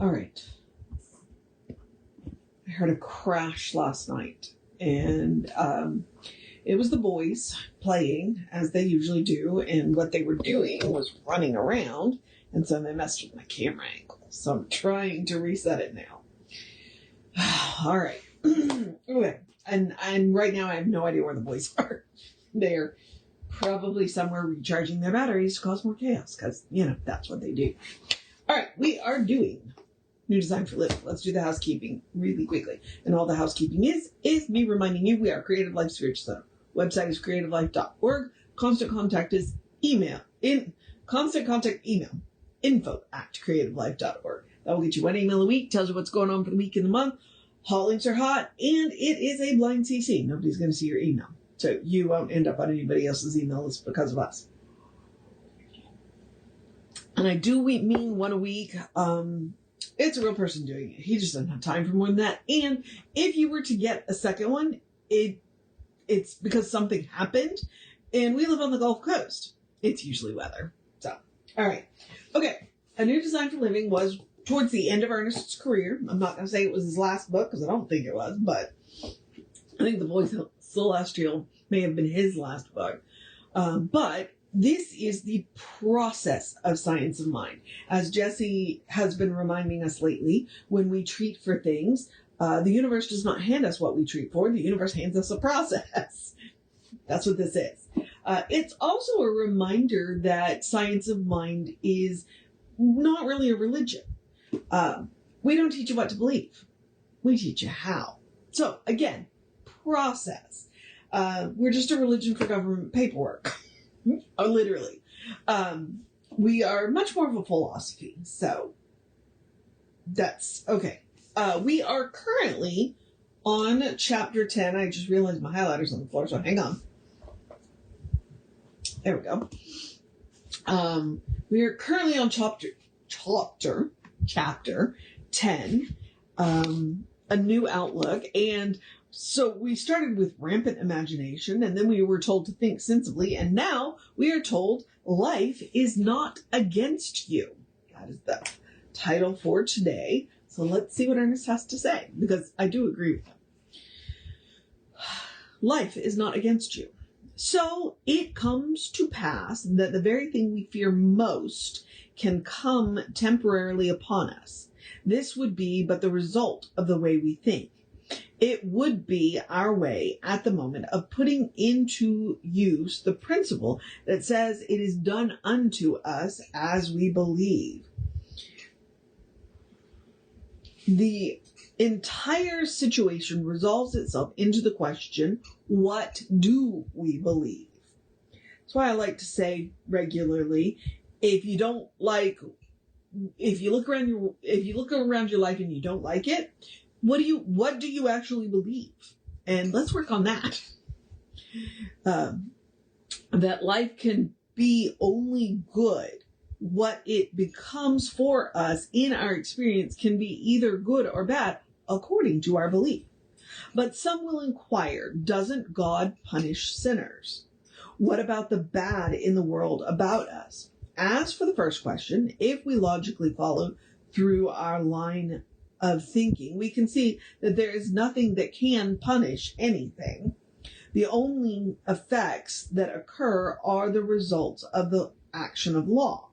All right. I heard a crash last night, and it was the boys playing as they usually do, and what they were doing was running around, and so they messed with my camera angle. So I'm trying to reset it now. All right. Okay. And right now I have no idea where the boys are. They're probably somewhere recharging their batteries to cause more chaos, because, you know, that's what they do. All right. We are doing New Design for Living. Let's do the housekeeping really quickly. And all the housekeeping is me reminding you we are Creative Life Spiritual Center. Website is creativelife.org. Constant contact is constant contact email, info@creativelife.org. That will get you one email a week, tells you what's going on for the week and the month. Hot links are hot, and it is a blind CC. Nobody's going to see your email. So you won't end up on anybody else's email list because of us. And I do mean one a week. It's a real person doing it. He just doesn't have time for more than that. And if you were to get a second one, it's because something happened. And we live on the Gulf Coast. It's usually weather. So, all right. Okay. A New Design for Living was towards the end of Ernest's career. I'm not going to say it was his last book, because I don't think it was, but I think The Voice Celestial may have been his last book. But this is the process of science of mind. As Jesse has been reminding us lately, when we treat for things, the universe does not hand us what we treat for. The universe hands us a process. That's what this is. It's also a reminder that science of mind is not really a religion. We don't teach you what to believe. We teach you how. So, again, process. We're just a religion for government paperwork. Literally. We are much more of a philosophy. So, that's okay. We are currently on chapter 10. I just realized my highlighter's on the floor, so hang on. There we go. We are currently on chapter 10, a new outlook. And so we started with rampant imagination, and then we were told to think sensibly. And now we are told life is not against you. That is the title for today. So let's see what Ernest has to say, because I do agree with him. Life is not against you. So it comes to pass that the very thing we fear most can come temporarily upon us. This would be but the result of the way we think. It would be our way at the moment of putting into use the principle that says it is done unto us as we believe. The entire situation resolves itself into the question, what do we believe? That's why I like to say regularly, if you look around your life and you don't like it, what do you actually believe? And let's work on that. That life can be only good. What it becomes for us in our experience can be either good or bad according to our belief. But some will inquire, doesn't God punish sinners? What about the bad in the world about us? As for the first question, if we logically follow through our line of thinking, we can see that there is nothing that can punish anything. The only effects that occur are the results of the action of law.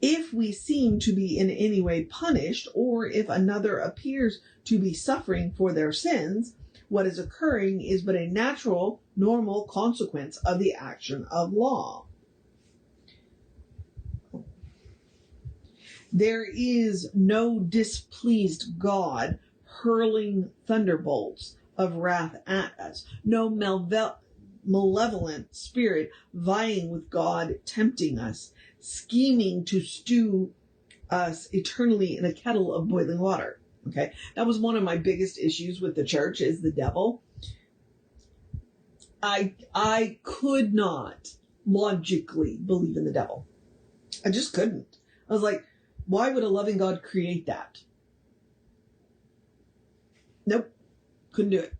If we seem to be in any way punished, or if another appears to be suffering for their sins, what is occurring is but a natural, normal consequence of the action of law. There is no displeased God hurling thunderbolts of wrath at us, no malevolent spirit vying with God, tempting us, scheming to stew us eternally in a kettle of boiling water. Okay, that was one of my biggest issues with the church, is the devil. I could not logically believe in the devil. I just couldn't. I was like, why would a loving God create that? Nope, couldn't do it.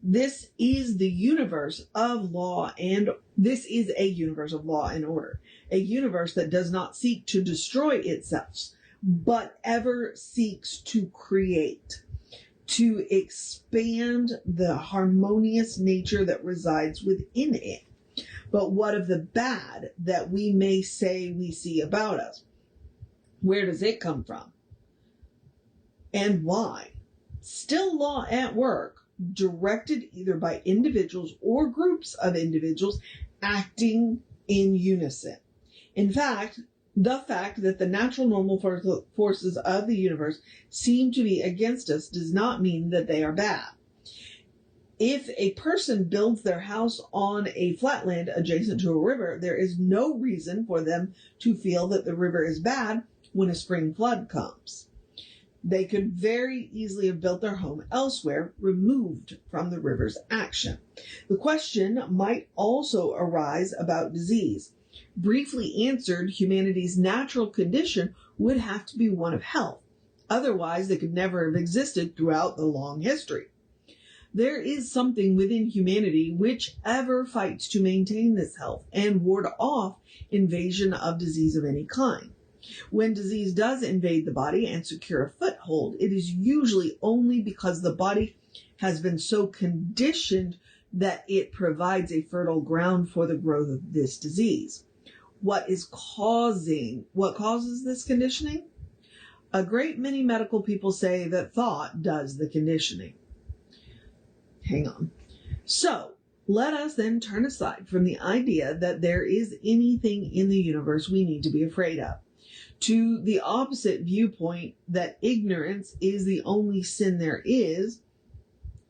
This is the universe of law, and this is a universe of law and order. A universe that does not seek to destroy itself, but ever seeks to create, to expand the harmonious nature that resides within it. But what of the bad that we may say we see about us? Where does it come from? And why? Still law at work, directed either by individuals or groups of individuals acting in unison. In fact, the fact that the natural normal forces of the universe seem to be against us does not mean that they are bad. If a person builds their house on a flatland adjacent to a river, there is no reason for them to feel that the river is bad when a spring flood comes. They could very easily have built their home elsewhere, removed from the river's action. The question might also arise about disease. Briefly answered, humanity's natural condition would have to be one of health. Otherwise, they could never have existed throughout the long history. There is something within humanity which ever fights to maintain this health and ward off invasion of disease of any kind. When disease does invade the body and secure a foothold, it is usually only because the body has been so conditioned that it provides a fertile ground for the growth of this disease. What causes this conditioning? A great many medical people say that thought does the conditioning. Hang on. So, let us then turn aside from the idea that there is anything in the universe we need to be afraid of, to the opposite viewpoint that ignorance is the only sin there is,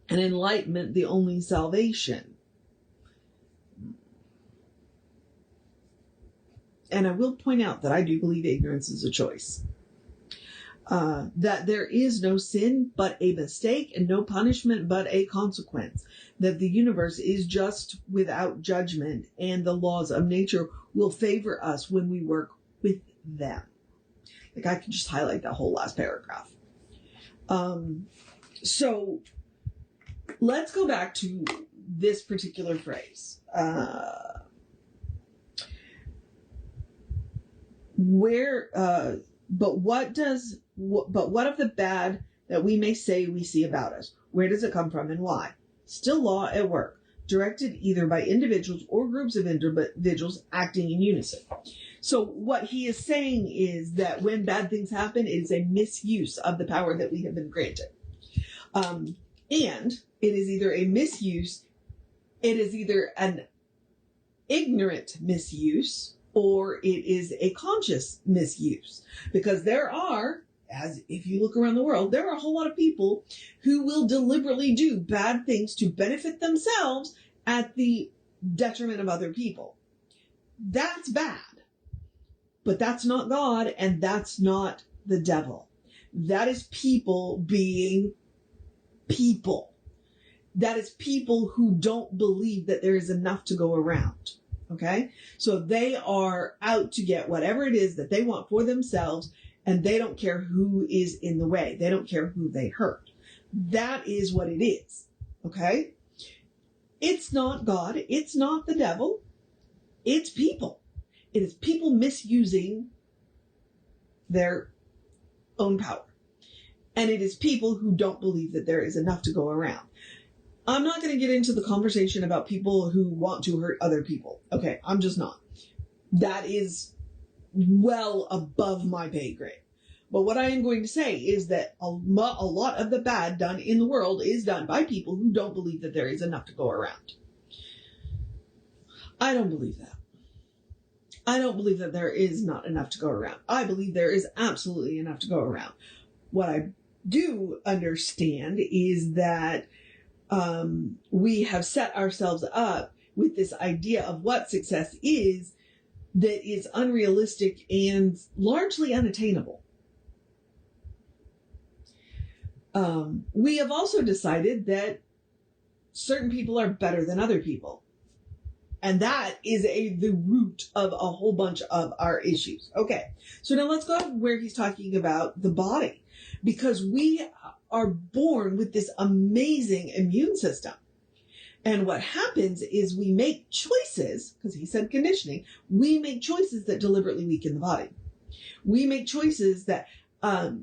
and enlightenment the only salvation. And I will point out that I do believe ignorance is a choice. That there is no sin but a mistake and no punishment but a consequence. That the universe is just without judgment and the laws of nature will favor us when we work with them. Like, I could just highlight that whole last paragraph. So let's go back to this particular phrase. But what of the bad that we may say we see about us? Where does it come from and why? Still law at work, directed either by individuals or groups of individuals acting in unison. So what he is saying is that when bad things happen, it is a misuse of the power that we have been granted. And it is either a misuse, it is either an ignorant misuse, or it is a conscious misuse. Because there are, as if you look around the world, there are a whole lot of people who will deliberately do bad things to benefit themselves at the detriment of other people. That's bad. But that's not God, and that's not the devil. That is people being people. That is people who don't believe that there is enough to go around. Okay? So they are out to get whatever it is that they want for themselves, and they don't care who is in the way. They don't care who they hurt. That is what it is. Okay? It's not God. It's not the devil. It's people. It is people misusing their own power. And it is people who don't believe that there is enough to go around. I'm not going to get into the conversation about people who want to hurt other people. Okay, I'm just not. That is well above my pay grade. But what I am going to say is that a lot of the bad done in the world is done by people who don't believe that there is enough to go around. I don't believe that. I don't believe that there is not enough to go around. I believe there is absolutely enough to go around. What I do understand is that we have set ourselves up with this idea of what success is that is unrealistic and largely unattainable. We have also decided that certain people are better than other people. And that is the root of a whole bunch of our issues. Okay, so now let's go to where he's talking about the body. Because we are born with this amazing immune system. And what happens is we make choices, because he said conditioning, we make choices that deliberately weaken the body. We make choices that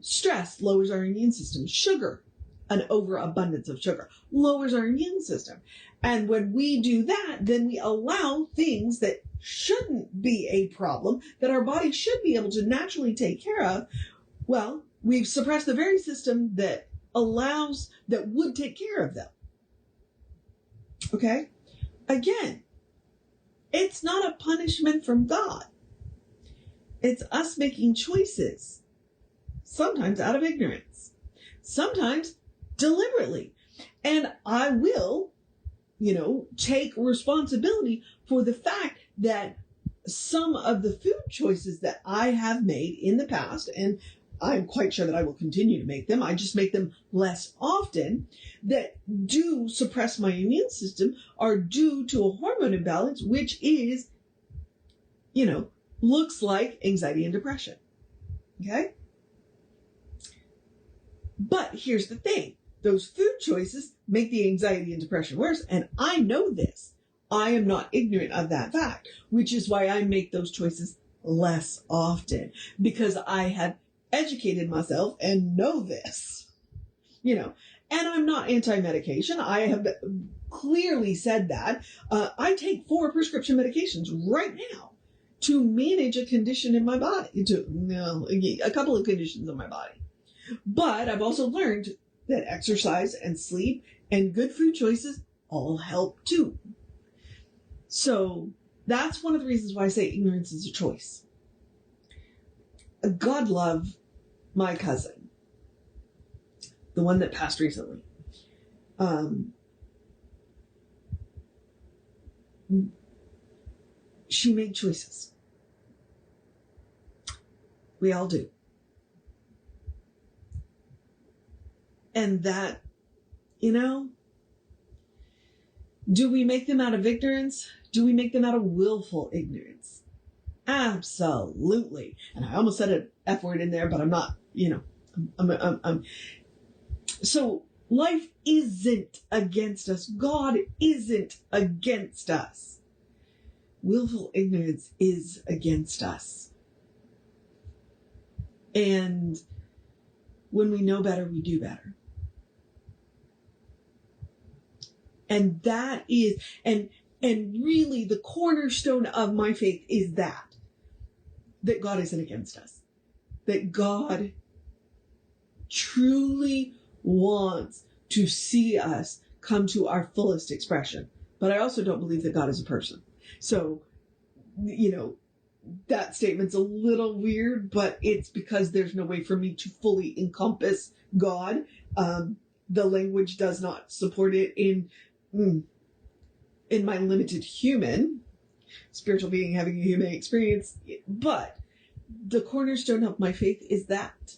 stress lowers our immune system. Sugar, an overabundance of sugar, lowers our immune system. And when we do that, then we allow things that shouldn't be a problem, that our body should be able to naturally take care of. Well, we've suppressed the very system that would take care of them. Okay? Again, it's not a punishment from God. It's us making choices, sometimes out of ignorance, sometimes deliberately. And I will, take responsibility for the fact that some of the food choices that I have made in the past, and I'm quite sure that I will continue to make them, I just make them less often, that do suppress my immune system, are due to a hormone imbalance, which is, looks like anxiety and depression. Okay? But here's the thing. Those food choices make the anxiety and depression worse, and I know this. I am not ignorant of that fact, which is why I make those choices less often, because I have educated myself and know this, and I'm not anti-medication. I have clearly said that. I take 4 prescription medications right now to manage a condition in my body, a couple of conditions in my body. But I've also learned that exercise and sleep and good food choices all help too. So that's one of the reasons why I say ignorance is a choice. God love my cousin, the one that passed recently. She made choices. We all do. And that, do we make them out of ignorance? Do we make them out of willful ignorance? Absolutely. And I almost said an F word in there, but I'm not, So life isn't against us. God isn't against us. Willful ignorance is against us. And when we know better, we do better. And that is, and really the cornerstone of my faith is that God isn't against us. That God truly wants to see us come to our fullest expression. But I also don't believe that God is a person. So, that statement's a little weird, but it's because there's no way for me to fully encompass God. The language does not support it in my limited human spiritual being having a human experience. But the cornerstone of my faith is that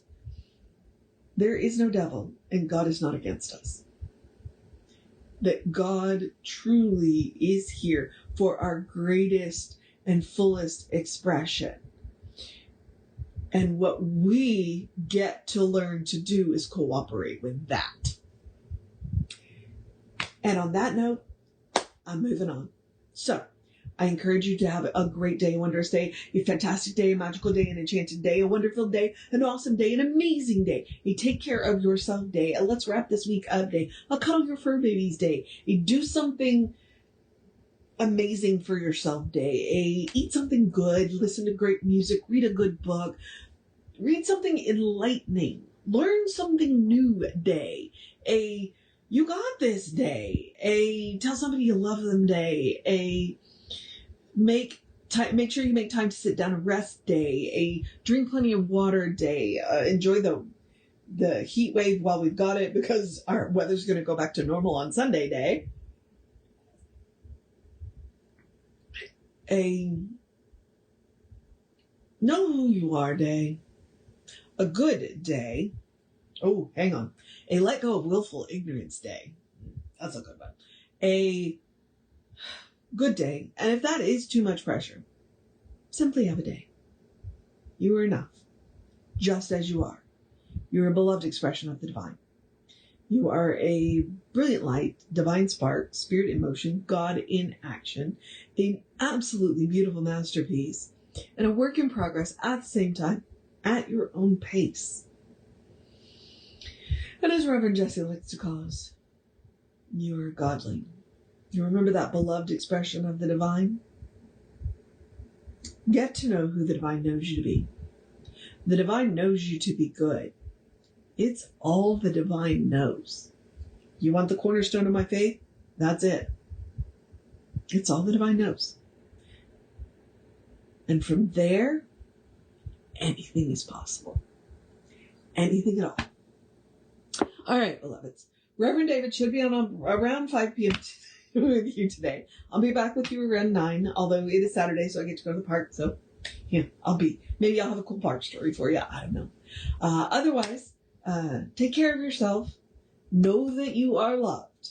there is no devil and God is not against us. That God truly is here for our greatest and fullest expression. And what we get to learn to do is cooperate with that. And on that note, I'm moving on. So, I encourage you to have a great day, a wondrous day, a fantastic day, a magical day, an enchanted day, a wonderful day, an awesome day, an amazing day, a take care of yourself day, a let's wrap this week up day, a cuddle your fur babies day, a do something amazing for yourself day, a eat something good, listen to great music, read a good book, read something enlightening, learn something new day, a you got this day, a tell somebody you love them day, a make sure you make time to sit down and rest day, a drink plenty of water day, enjoy the heat wave while we've got it because our weather's going to go back to normal on Sunday day. A know who you are day, a good day. Oh, hang on. A let go of willful ignorance day. That's a good one. A good day. And if that is too much pressure, simply have a day. You are enough, just as you are. You're a beloved expression of the divine. You are a brilliant light, divine spark, spirit in motion, God in action, an absolutely beautiful masterpiece. and a work in progress at the same time, at your own pace. And as Reverend Jesse likes to call us, you are godly. You remember that beloved expression of the divine? Get to know who the divine knows you to be. The divine knows you to be good. It's all the divine knows. You want the cornerstone of my faith? That's it. It's all the divine knows. And from there, anything is possible. Anything at all. All right, beloveds. Reverend David should be on around 5 p.m. with you today. I'll be back with you around 9, although it is Saturday, so I get to go to the park. So, yeah, maybe I'll have a cool park story for you. I don't know. Otherwise, take care of yourself. Know that you are loved.